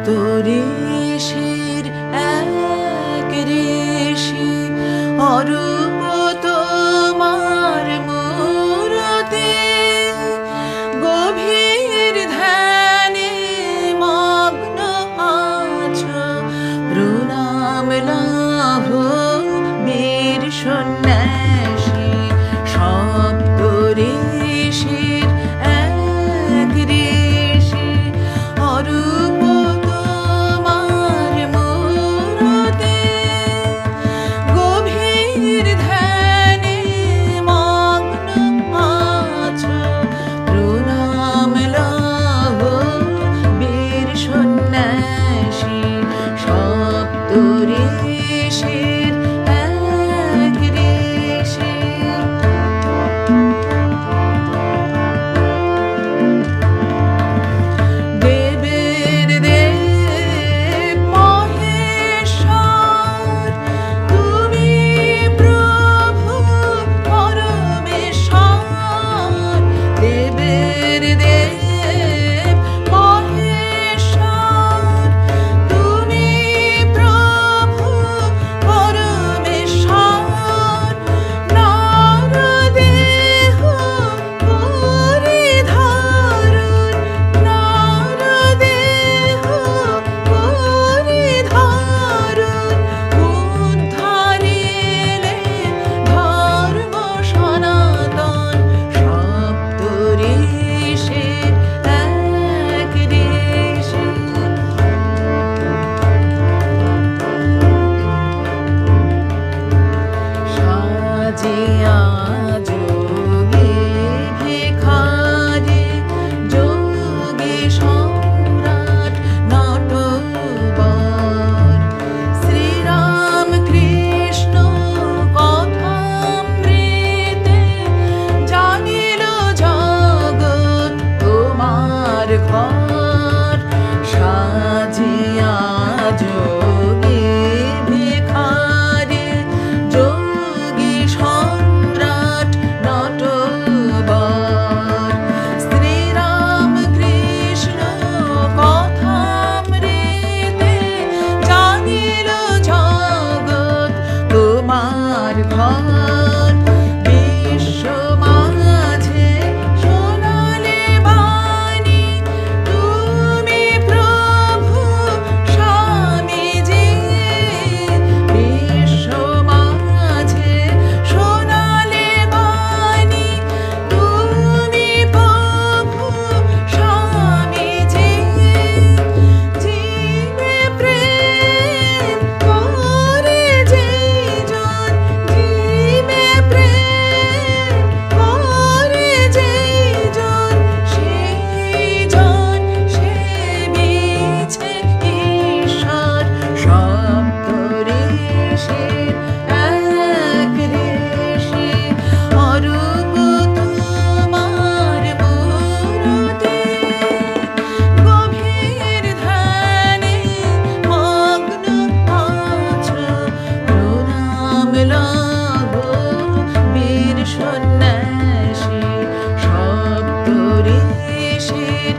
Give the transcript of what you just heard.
ঋষির এক ঋষি অরূপ তোমার মূরতি, গভীর ধ্যানে মগ্ন আছো, প্রণাম লাভ বীর সন্ন্যাসী। সপ্ত ঋষির এক ঋষি অরূপ তোমার মূরতি, গভীর ধ্যানে মগ্ন আছো, প্রণাম লাভ বীর সন্ন্যাসী। সপ্ত ঋষির এক ঋষি। দেবের দেব মহেশ্বর, তুমি প্রভু পরমেশ্বর। দেবের দেব মহেশ্বর, তুমি প্রভু পরমেশ্বর। নরদেহ পরিধারণ, নরদেহ পরিধারণ, উদ্ধারিলে ধর্ম সনাতন। সপ্ত ঋষির এক ঋষি। সাজিয়া যোগী ভিখারি, যোগী সম্রাট নটবর। শ্রীরাম কৃষ্ণ কথামৃতে, জানিল জগৎ তোমার ঘর। সাজিয়া যোগী ভিখারি, যোগী সম্রাট নটবর। শ্রীরাম কৃষ্ণ কথামৃতে, জানিল জগৎ তোমার ঘর। বিশ্ব মাঝে শোনালে বাণী, তুমি প্রভু স্বামীজি। বিশ্ব মাঝে শোনালে বাণী, তুমি প্রভু স্বামীজি। জীবে প্রেম করে যেজন, জীবে প্রেম করে যেজন, সেইজন সেবিছে ঈশ্বর। সপ্ত ঋষির এক ঋষি অরূপ তোমার মূরতি, গভীর ধ্যানে মগ্ন আছো, প্রণাম লাভ বীর সন্ন্যাসী। সপ্ত ঋষির